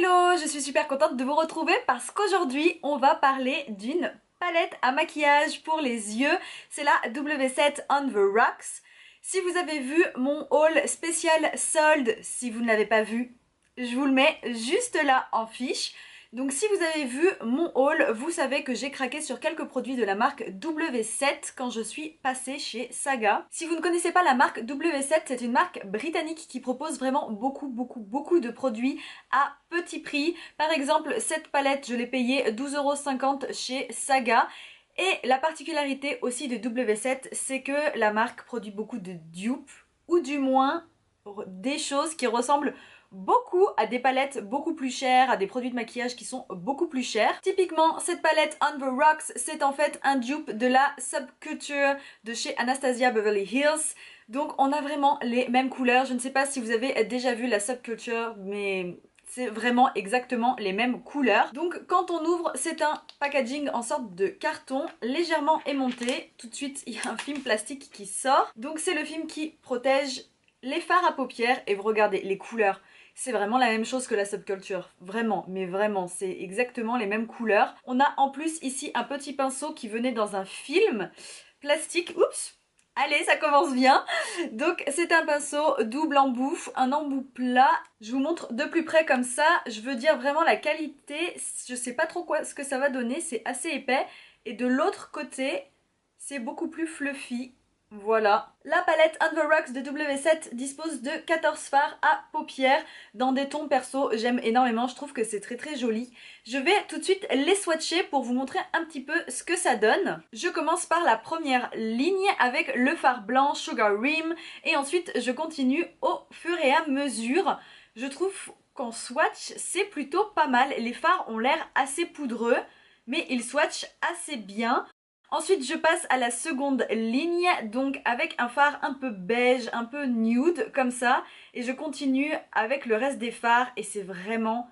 Hello, je suis super contente de vous retrouver parce qu'aujourd'hui on va parler d'une palette à maquillage pour les yeux. C'est la W7 On The Rocks. Si vous avez vu mon haul spécial solde, si vous ne l'avez pas vu, je vous le mets juste là en fiche. Donc si vous avez vu mon haul, vous savez que j'ai craqué sur quelques produits de la marque W7 quand je suis passée chez Saga. Si vous ne connaissez pas la marque W7, c'est une marque britannique qui propose vraiment beaucoup de produits à petit prix. Par exemple, cette palette, je l'ai payée 12,50 € chez Saga. Et la particularité aussi de W7, c'est que la marque produit beaucoup de dupes, ou du moins des choses qui ressemblent beaucoup à des palettes beaucoup plus chères, à des produits de maquillage qui sont beaucoup plus chers. Typiquement, cette palette On The Rocks, c'est en fait un dupe de la Subculture de chez Anastasia Beverly Hills. Donc on a vraiment les mêmes couleurs. Je ne sais pas si vous avez déjà vu la Subculture, mais c'est vraiment exactement les mêmes couleurs. Donc quand on ouvre, c'est un packaging en sorte de carton légèrement aimanté. Tout de suite, il y a un film plastique qui sort. Donc c'est le film qui protège les fards à paupières. Et vous regardez les couleurs. C'est vraiment la même chose que la Subculture, vraiment, mais vraiment, c'est exactement les mêmes couleurs. On a en plus ici un petit pinceau qui venait dans un film plastique, oups. Allez, ça commence bien. Donc c'est un pinceau double embout, un embout plat. Je vous montre de plus près comme ça. Je veux dire vraiment la qualité. Je sais pas trop ce que ça va donner. C'est assez épais. Et de l'autre côté, c'est beaucoup plus fluffy. Voilà. La palette On The Rocks de W7 dispose de 14 fards à paupières dans des tons perso. J'aime énormément, je trouve que c'est très joli. Je vais tout de suite les swatcher pour vous montrer un petit peu ce que ça donne. Je commence par la première ligne avec le fard blanc Sugar Rim et ensuite je continue au fur et à mesure. Je trouve qu'en swatch c'est plutôt pas mal. Les fards ont l'air assez poudreux mais ils swatchent assez bien. Ensuite, je passe à la seconde ligne, donc avec un fard un peu beige, un peu nude, comme ça. Et je continue avec le reste des fards et c'est vraiment...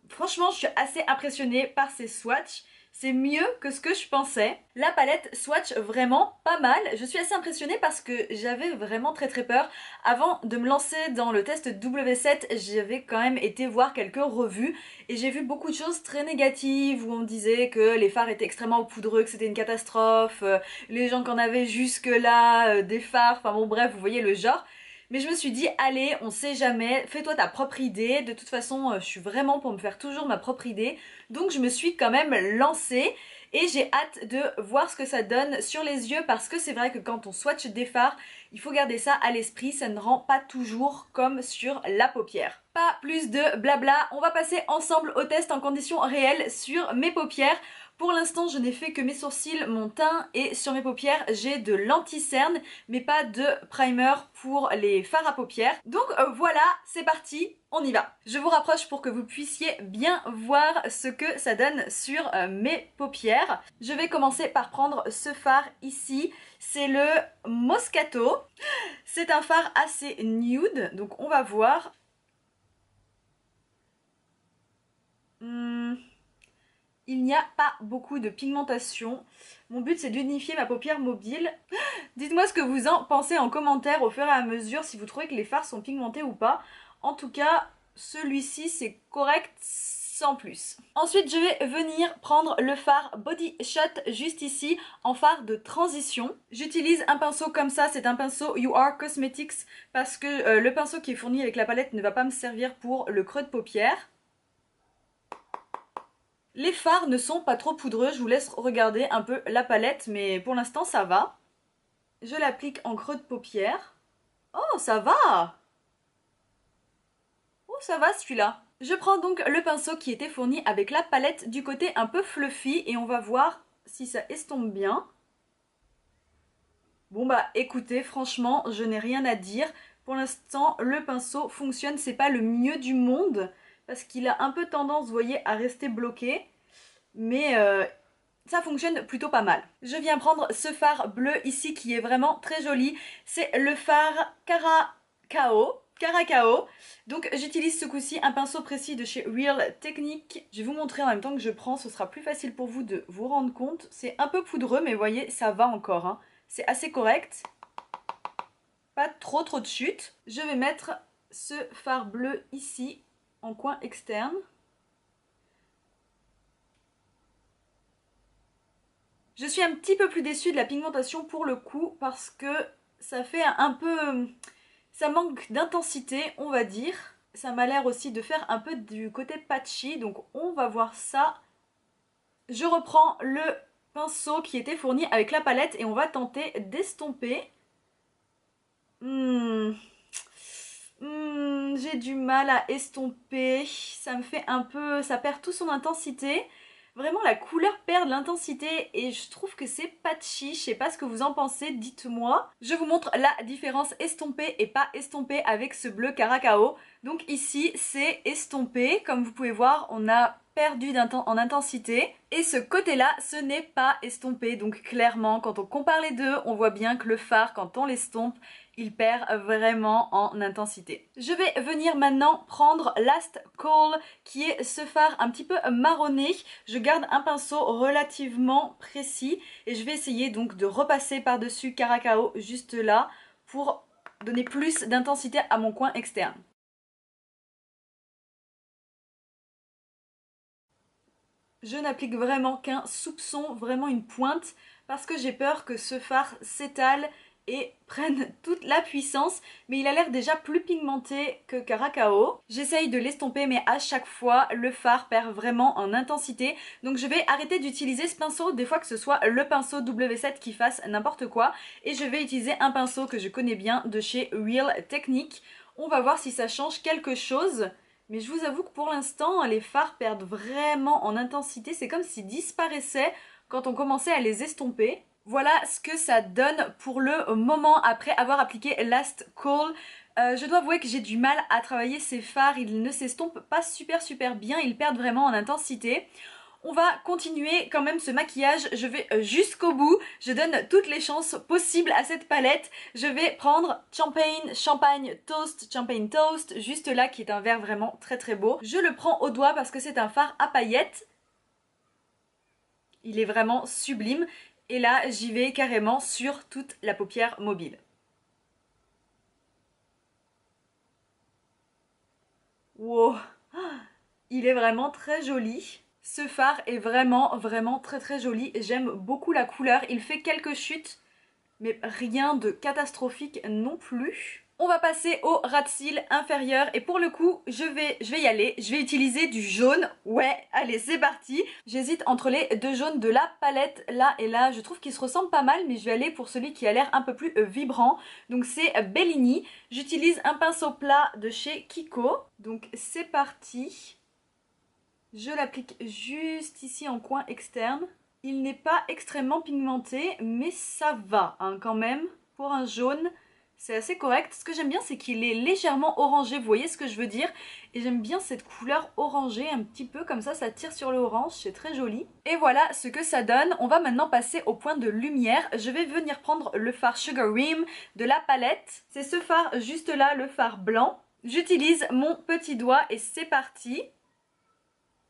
Franchement, je suis assez impressionnée par ces swatchs. C'est mieux que ce que je pensais. La palette swatch vraiment pas mal. Je suis assez impressionnée parce que j'avais vraiment très peur. Avant de me lancer dans le test W7, j'avais quand même été voir quelques revues et j'ai vu beaucoup de choses très négatives où on disait que les fards étaient extrêmement poudreux, que c'était une catastrophe, les gens qui en avaient jusque là, des fards, enfin bon bref, vous voyez le genre. Mais je me suis dit, allez, on sait jamais, fais-toi ta propre idée. De toute façon, je suis vraiment pour me faire toujours ma propre idée. Donc je me suis quand même lancée et j'ai hâte de voir ce que ça donne sur les yeux parce que c'est vrai que quand on swatch des fards, il faut garder ça à l'esprit, ça ne rend pas toujours comme sur la paupière. Pas plus de blabla, on va passer ensemble au test en conditions réelles sur mes paupières. Pour l'instant, je n'ai fait que mes sourcils, mon teint et sur mes paupières, j'ai de l'anti-cerne, mais pas de primer pour les fards à paupières. Donc voilà, c'est parti, on y va. Je vous rapproche pour que vous puissiez bien voir ce que ça donne sur mes paupières. Je vais commencer par prendre ce fard ici, c'est le Moscato. C'est un fard assez nude, donc on va voir. Il n'y a pas beaucoup de pigmentation. Mon but c'est d'unifier ma paupière mobile. Dites-moi ce que vous en pensez en commentaire au fur et à mesure si vous trouvez que les fards sont pigmentés ou pas. En tout cas, celui-ci c'est correct sans plus. Ensuite, je vais venir prendre le fard Body Shot juste ici en fard de transition. J'utilise un pinceau comme ça, c'est un pinceau You Are Cosmetics parce que le pinceau qui est fourni avec la palette ne va pas me servir pour le creux de paupière. Les fards ne sont pas trop poudreux, je vous laisse regarder un peu la palette, mais pour l'instant ça va. Je l'applique en creux de paupière. Oh, ça va! Oh, ça va celui-là. Je prends donc le pinceau qui était fourni avec la palette du côté un peu fluffy et on va voir si ça estompe bien. Bon bah écoutez, franchement, je n'ai rien à dire. Pour l'instant, le pinceau fonctionne, c'est pas le mieux du monde parce qu'il a un peu tendance, vous voyez, à rester bloqué. Mais ça fonctionne plutôt pas mal. Je viens prendre ce fard bleu ici qui est vraiment très joli. C'est le fard Caracao. Donc j'utilise ce coup-ci un pinceau précis de chez Real Technique. Je vais vous montrer en même temps que je prends, ce sera plus facile pour vous de vous rendre compte. C'est un peu poudreux mais vous voyez, ça va encore, hein. C'est assez correct. Pas trop de chute. Je vais mettre ce fard bleu ici en coin externe. Je suis un petit peu plus déçue de la pigmentation pour le coup parce que ça fait un peu... ça manque d'intensité, on va dire. Ça m'a l'air aussi de faire un peu du côté patchy, donc on va voir ça. Je reprends le pinceau qui était fourni avec la palette et on va tenter d'estomper. J'ai du mal à estomper, ça me fait un peu... ça perd tout son intensité. Vraiment la couleur perd de l'intensité et je trouve que c'est patchy, je sais pas ce que vous en pensez, dites-moi. Je vous montre la différence estompée et pas estompée avec ce bleu Caracao. Donc ici c'est estompé, comme vous pouvez voir on a perdu en intensité. Et ce côté-là, ce n'est pas estompé, donc clairement quand on compare les deux, on voit bien que le fard, quand on l'estompe, il perd vraiment en intensité. Je vais venir maintenant prendre Last Call qui est ce fard un petit peu marronné. Je garde un pinceau relativement précis et je vais essayer donc de repasser par-dessus Caracao juste là pour donner plus d'intensité à mon coin externe. Je n'applique vraiment qu'un soupçon, vraiment une pointe, parce que j'ai peur que ce fard s'étale et prenne toute la puissance, mais il a l'air déjà plus pigmenté que Caracao. J'essaye de l'estomper, mais à chaque fois, le fard perd vraiment en intensité, donc je vais arrêter d'utiliser ce pinceau, des fois que ce soit le pinceau W7 qui fasse n'importe quoi, et je vais utiliser un pinceau que je connais bien de chez Real Technique. On va voir si ça change quelque chose. Mais je vous avoue que pour l'instant, les fards perdent vraiment en intensité. C'est comme s'ils disparaissaient quand on commençait à les estomper. Voilà ce que ça donne pour le moment après avoir appliqué Last Call. Je dois avouer que j'ai du mal à travailler ces fards. Ils ne s'estompent pas super bien. Ils perdent vraiment en intensité. On va continuer quand même ce maquillage, je vais jusqu'au bout, je donne toutes les chances possibles à cette palette. Je vais prendre Champagne Toast, juste là qui est un vert vraiment très beau. Je le prends au doigt parce que c'est un fard à paillettes. Il est vraiment sublime. Et là j'y vais carrément sur toute la paupière mobile. Wow, il est vraiment très joli. Ce fard est vraiment très joli. J'aime beaucoup la couleur. Il fait quelques chutes, mais rien de catastrophique non plus. On va passer au ras de cils inférieur et pour le coup, je vais y aller. Je vais utiliser du jaune. Ouais, allez, c'est parti. J'hésite entre les deux jaunes de la palette, là et là. Je trouve qu'ils se ressemblent pas mal, mais je vais aller pour celui qui a l'air un peu plus vibrant. Donc c'est Bellini. J'utilise un pinceau plat de chez Kiko. Donc c'est parti. Je l'applique juste ici en coin externe. Il n'est pas extrêmement pigmenté, mais ça va hein, quand même. Pour un jaune, c'est assez correct. Ce que j'aime bien, c'est qu'il est légèrement orangé, vous voyez ce que je veux dire? Et j'aime bien cette couleur orangée, un petit peu comme ça tire sur le orange, c'est très joli. Et voilà ce que ça donne. On va maintenant passer au point de lumière. Je vais venir prendre le fard Sugar Rim de la palette. C'est ce fard juste là, le fard blanc. J'utilise mon petit doigt et c'est parti.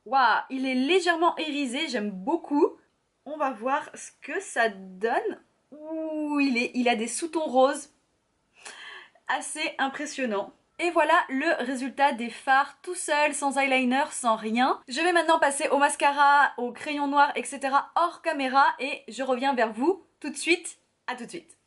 Waouh, il est légèrement irisé, j'aime beaucoup. On va voir ce que ça donne. Ouh, il a des sous-tons roses. Assez impressionnant. Et voilà le résultat des fards tout seul, sans eyeliner, sans rien. Je vais maintenant passer au mascara, au crayon noir, etc. hors caméra et je reviens vers vous tout de suite. À tout de suite.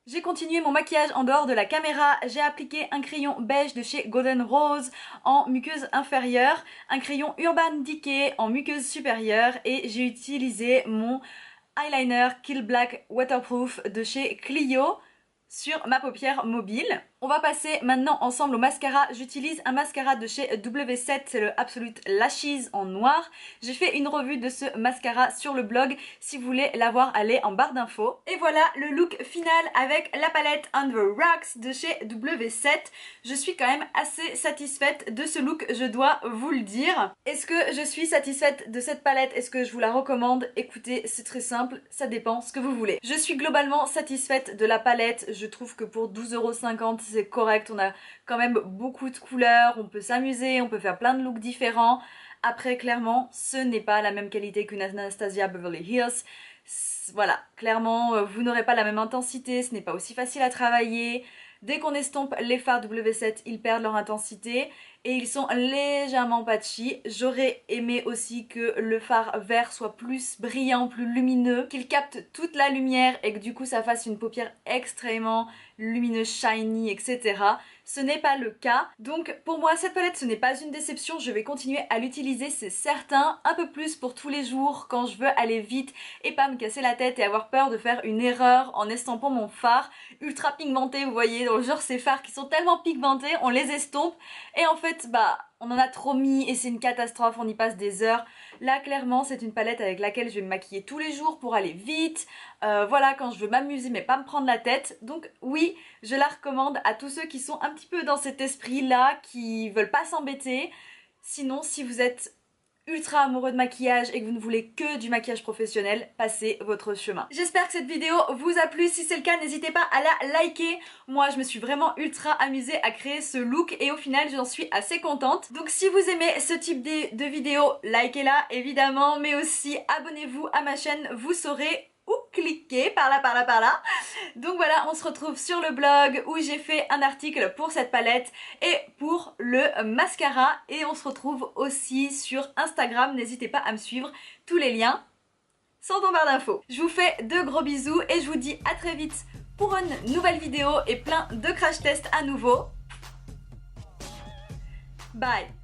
J'ai continué mon maquillage en dehors de la caméra, j'ai appliqué un crayon beige de chez Golden Rose en muqueuse inférieure, un crayon Urban Decay en muqueuse supérieure et j'ai utilisé mon eyeliner Kill Black Waterproof de chez Clio sur ma paupière mobile. On va passer maintenant ensemble au mascara. J'utilise un mascara de chez W7, c'est le Absolute Lashes en noir. J'ai fait une revue de ce mascara sur le blog. Si vous voulez la voir, allez en barre d'infos. Et voilà le look final avec la palette On The Rocks de chez W7. Je suis quand même assez satisfaite de ce look, je dois vous le dire. Est-ce que je suis satisfaite de cette palette? Est-ce que je vous la recommande? Écoutez, c'est très simple, ça dépend ce que vous voulez. Je suis globalement satisfaite de la palette. Je trouve que pour 12,50 € c'est correct, on a quand même beaucoup de couleurs, on peut s'amuser, on peut faire plein de looks différents. Après, clairement, ce n'est pas la même qualité qu'une Anastasia Beverly Hills. Voilà, clairement, vous n'aurez pas la même intensité, ce n'est pas aussi facile à travailler. Dès qu'on estompe les fards W7, ils perdent leur intensité. et ils sont légèrement patchy. J'aurais aimé aussi que le fard vert soit plus brillant, plus lumineux, qu'il capte toute la lumière et que du coup ça fasse une paupière extrêmement lumineuse, shiny, etc. Ce n'est pas le cas. Donc pour moi cette palette ce n'est pas une déception, je vais continuer à l'utiliser, c'est certain, un peu plus pour tous les jours quand je veux aller vite et pas me casser la tête et avoir peur de faire une erreur en estampant mon fard ultra pigmenté, vous voyez, dans le genre ces fards qui sont tellement pigmentés, on les estompe et en fait on en a trop mis et c'est une catastrophe, on y passe des heures. Là clairement c'est une palette avec laquelle je vais me maquiller tous les jours pour aller vite, voilà, quand je veux m'amuser mais pas me prendre la tête. Donc oui, je la recommande à tous ceux qui sont un petit peu dans cet esprit là, qui veulent pas s'embêter. Sinon si vous êtes ultra amoureux de maquillage et que vous ne voulez que du maquillage professionnel, passez votre chemin. J'espère que cette vidéo vous a plu, si c'est le cas n'hésitez pas à la liker. Moi je me suis vraiment ultra amusée à créer ce look et au final j'en suis assez contente. Donc si vous aimez ce type de vidéo, likez-la évidemment, mais aussi abonnez-vous à ma chaîne, vous saurez où cliquer, par là. Donc voilà, on se retrouve sur le blog où j'ai fait un article pour cette palette et pour le mascara. Et on se retrouve aussi sur Instagram, n'hésitez pas à me suivre, tous les liens sont en barre d'infos. Je vous fais de gros bisous et je vous dis à très vite pour une nouvelle vidéo et plein de crash tests à nouveau. Bye!